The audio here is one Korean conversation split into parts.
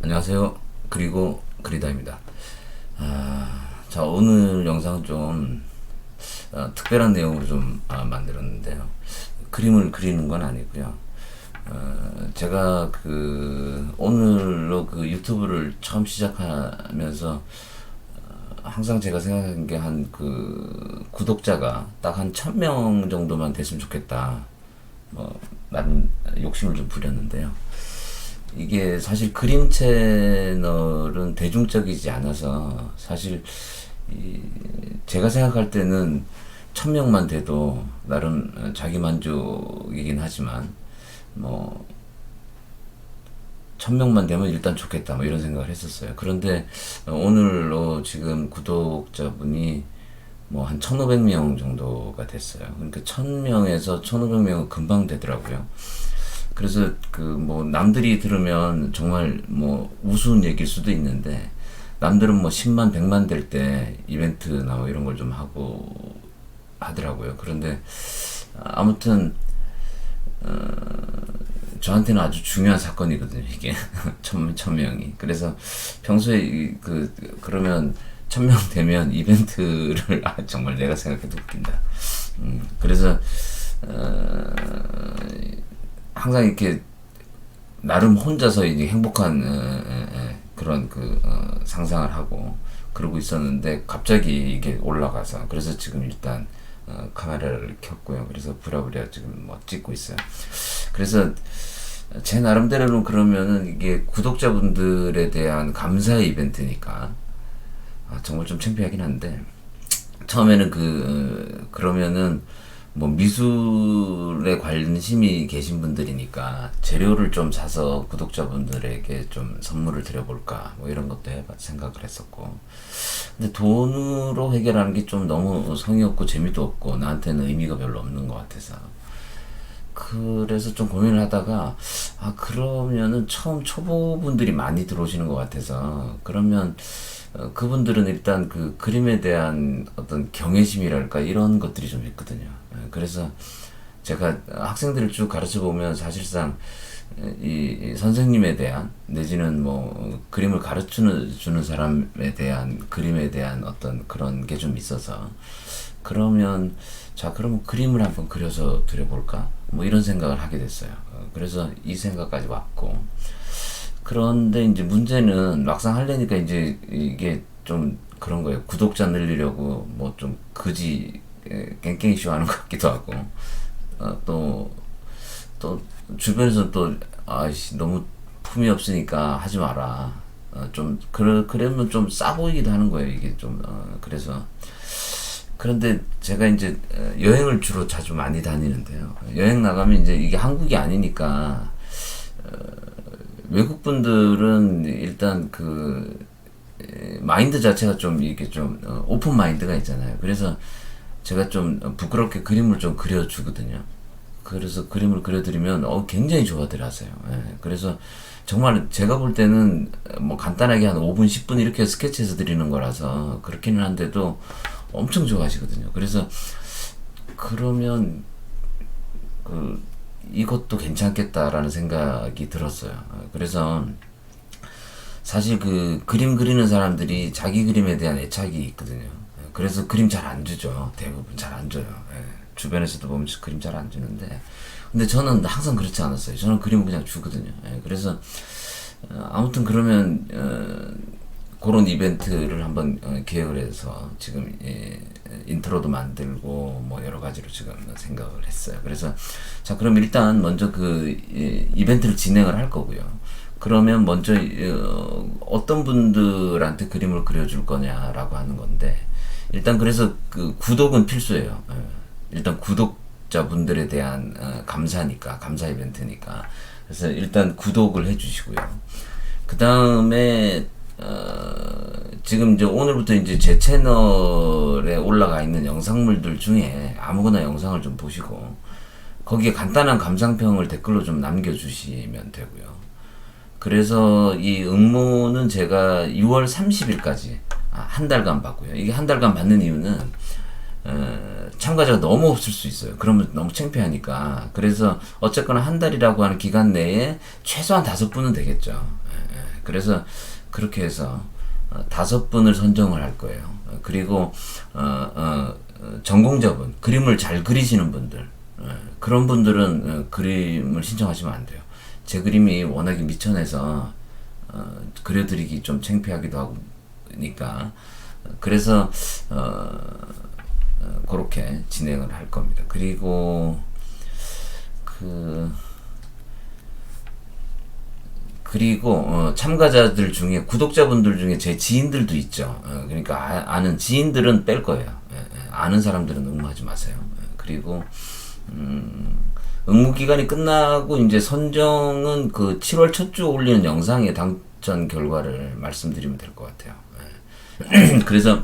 안녕하세요. 그리고 그리다입니다. 자, 오늘 영상 좀 특별한 내용으로 좀 만들었는데요. 그림을 그리는 건 아니고요. 제가 오늘로 유튜브를 처음 시작하면서 항상 제가 생각한 게 구독자가 딱 한 1000명 정도만 됐으면 좋겠다. 나름 욕심을 좀 부렸는데요. 이게 사실 그림 채널은 대중적이지 않아서 사실 제가 생각할 때는 1000명만 돼도 나름 자기 만족이긴 하지만 1000명만 되면 일단 좋겠다 이런 생각을 했었어요. 그런데 오늘로 지금 구독자분이 한 1500명 정도가 됐어요. 그러니까 1000명에서 1500명은 금방 되더라고요. 그래서 남들이 들으면 정말 우스운 얘기일 수도 있는데, 남들은 10만 100만 될 때 이벤트나 이런 걸 좀 하고 하더라고요. 그런데 아무튼 저한테는 아주 중요한 사건이거든요, 이게. 1000명이. 그래서 평소에 그러면 1000명 되면 이벤트를 정말 내가 생각해도 웃긴다. 그래서 항상 이렇게 나름 혼자서 이제 행복한 그런 상상을 하고 그러고 있었는데, 갑자기 이게 올라가서, 그래서 지금 일단 카메라를 켰고요. 그래서 부랴부랴 지금 찍고 있어요. 그래서 제 나름대로는 그러면은 이게 구독자분들에 대한 감사의 이벤트니까 정말 좀 창피하긴 한데, 처음에는 그러면은 미술에 관심이 계신 분들이니까 재료를 좀 사서 구독자분들에게 좀 선물을 드려볼까 이런 것도 생각을 했었고, 근데 돈으로 해결하는 게 좀 너무 성의 없고 재미도 없고 나한테는 의미가 별로 없는 것 같아서, 그래서 좀 고민을 하다가 그러면은 처음 초보분들이 많이 들어오시는 것 같아서, 그러면 그분들은 일단 그림에 대한 어떤 경외심이랄까 이런 것들이 좀 있거든요. 그래서 제가 학생들을 쭉 가르쳐 보면 사실상 이 선생님에 대한, 내지는 그림을 주는 사람에 대한, 그림에 대한 어떤 그런 게 좀 있어서, 그러면 그림을 한번 그려서 드려볼까 이런 생각을 하게 됐어요. 그래서 이 생각까지 왔고, 그런데 이제 문제는 막상 하려니까 이제 이게 좀 그런 거예요. 구독자 늘리려고 좀 깽깽이 쇼 하는 것 같기도 하고, 또 주변에서 너무 품이 없으니까 하지 마라. 그러면 좀 싸 보이기도 하는 거예요, 이게 좀. 그래서. 그런데 제가 이제 여행을 주로 자주 많이 다니는데요. 여행 나가면 이제 이게 한국이 아니니까, 외국 분들은 일단 마인드 자체가 좀 이렇게 좀 오픈 마인드가 있잖아요. 그래서 제가 좀 부끄럽게 그림을 좀 그려주거든요. 그래서 그림을 그려드리면 굉장히 좋아들 하세요. 그래서 정말 제가 볼 때는 간단하게 한 5분 10분 이렇게 스케치해서 드리는 거라서 그렇기는 한데도 엄청 좋아하시거든요. 그래서 그러면 이것도 괜찮겠다라는 생각이 들었어요. 그래서 사실 그림 그리는 사람들이 자기 그림에 대한 애착이 있거든요. 그래서 그림 잘 안 주죠. 대부분 잘 안 줘요. 주변에서도 보면 그림 잘 안 주는데, 근데 저는 항상 그렇지 않았어요. 저는 그림을 그냥 주거든요. 그래서 아무튼 그러면 그런 이벤트를 한번 기획을 해서 지금 인트로도 만들고 뭐 여러 가지로 지금 생각을 했어요. 그래서 자, 그럼 일단 먼저 이벤트를 진행을 할 거고요. 그러면 먼저 어떤 분들한테 그림을 그려줄 거냐라고 하는 건데, 일단 그래서 구독은 필수예요. 일단 구독자분들에 대한 감사니까, 감사 이벤트니까. 그래서 일단 구독을 해주시고요. 그 다음에 지금 이제 오늘부터 이제 제 채널에 올라가 있는 영상물들 중에 아무거나 영상을 좀 보시고 거기에 간단한 감상평을 댓글로 좀 남겨주시면 되고요. 그래서 이 응모는 제가 6월 30일까지 한 달간 받고요. 이게 한 달간 받는 이유는 참가자가 너무 없을 수 있어요. 그러면 너무 창피하니까. 그래서 어쨌거나 한 달이라고 하는 기간 내에 최소한 5분은 되겠죠. 그래서 그렇게 해서 5분을 선정을 할 거예요. 그리고 전공자분, 그림을 잘 그리시는 분들, 그런 분들은 그림을 신청하시면 안 돼요. 제 그림이 워낙에 미천해서 그려드리기 좀 창피하기도 하고 니까, 그래서 그렇게 진행을 할 겁니다. 그리고 참가자들 중에, 구독자분들 중에 제 지인들도 있죠. 그러니까 아는 지인들은 뺄 거예요. 아는 사람들은 응모하지 마세요. 그리고 응모 기간이 끝나고 이제 선정은 7월 첫 주 올리는 영상의 당첨 결과를 말씀드리면 될 것 같아요. 그래서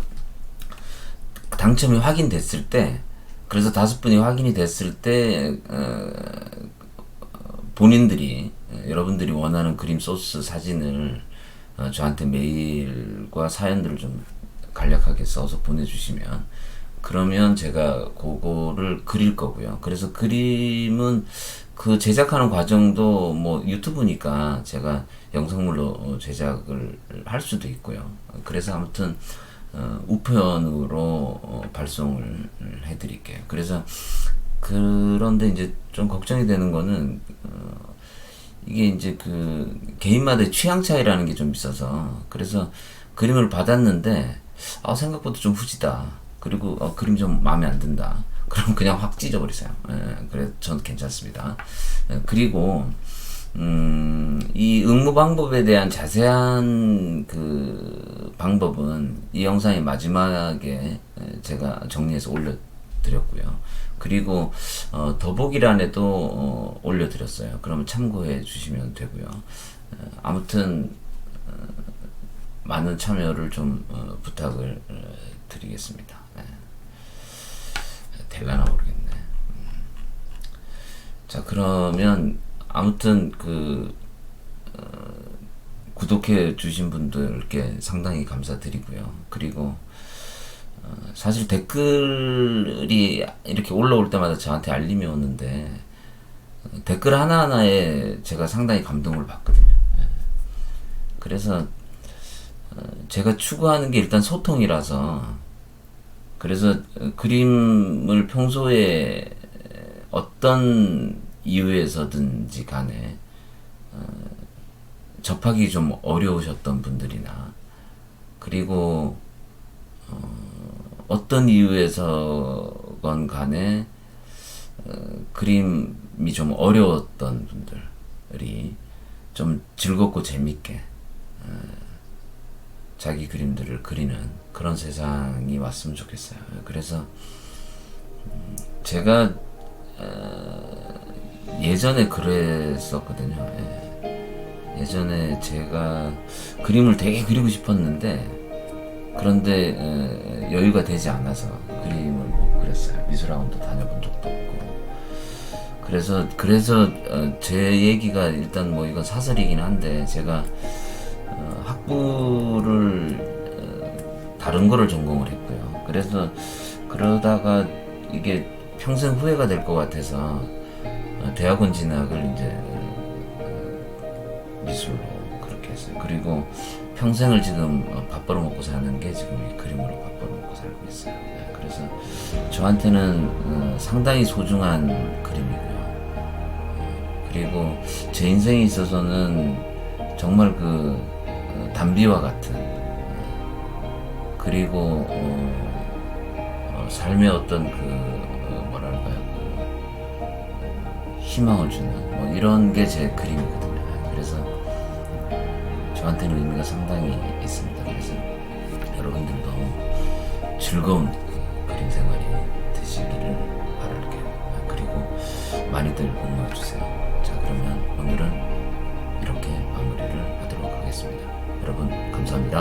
당첨이 확인됐을 때, 그래서 5분이 확인이 됐을 때 본인들이, 여러분들이 원하는 그림 소스 사진을 저한테 메일과 사연들을 좀 간략하게 써서 보내주시면, 그러면 제가 그거를 그릴 거고요. 그래서 그림은 제작하는 과정도 뭐 유튜브니까 제가 영상물로 제작을 할 수도 있고요. 그래서 아무튼 우편으로 발송을 해드릴게요. 그래서 그런데 이제 좀 걱정이 되는 거는 이게 이제 개인마다의 취향 차이라는 게 좀 있어서, 그래서 그림을 받았는데 생각보다 좀 후지다, 그리고 그림 좀 마음에 안 든다, 그럼 그냥 확 찢어버리세요. 그래서 전 괜찮습니다. 그리고 이 응모 방법에 대한 자세한 방법은 이 영상의 마지막에 제가 정리해서 올려드렸고요. 그리고 더보기란에도 올려드렸어요. 그러면 참고해 주시면 되고요. 아무튼 많은 참여를 좀 부탁을 드리겠습니다. 될라나 모르겠네. 자, 그러면 아무튼 구독해 주신 분들께 상당히 감사드리고요. 그리고 사실 댓글이 이렇게 올라올 때마다 저한테 알림이 오는데, 댓글 하나하나에 제가 상당히 감동을 받거든요. 그래서 제가 추구하는 게 일단 소통이라서, 그래서 그림을 평소에 어떤 이유에서든지 간에 접하기 좀 어려우셨던 분들이나, 그리고 어떤 이유에서건 간에 그림이 좀 어려웠던 분들이 좀 즐겁고 재밌게 자기 그림들을 그리는 그런 세상이 왔으면 좋겠어요. 그래서 제가 예전에 그랬었거든요. 예전에 제가 그림을 되게 그리고 싶었는데, 그런데 여유가 되지 않아서 그림을 못 그렸어요. 미술학원도 다녀본 적도 없고. 그래서 제 얘기가 일단 뭐 이건 사설이긴 한데, 제가 학부를 다른 거를 전공을 했고요. 그래서 그러다가 이게 평생 후회가 될 것 같아서 대학원 진학을 이제 미술로 그렇게 했어요. 그리고 평생을 지금 밥 벌어먹고 사는 게 지금 이 그림으로 밥 벌어먹고 살고 있어요. 네, 그래서 저한테는 상당히 소중한 그림이고요. 그리고 제 인생에 있어서는 정말 그 단비와 같은 그리고 삶의 어떤 그 뭐랄까요 그 희망을 주는 뭐 이런 게 제 그림이거든요. 그래서 저한테는 의미가 상당히 있습니다. 그래서 여러분들도 즐거운 그림 생활이 되시기를 바랄게요. 그리고 많이들 공유해 주세요. 자, 그러면 오늘은 이렇게 마무리를 하도록 하겠습니다. 여러분 감사합니다.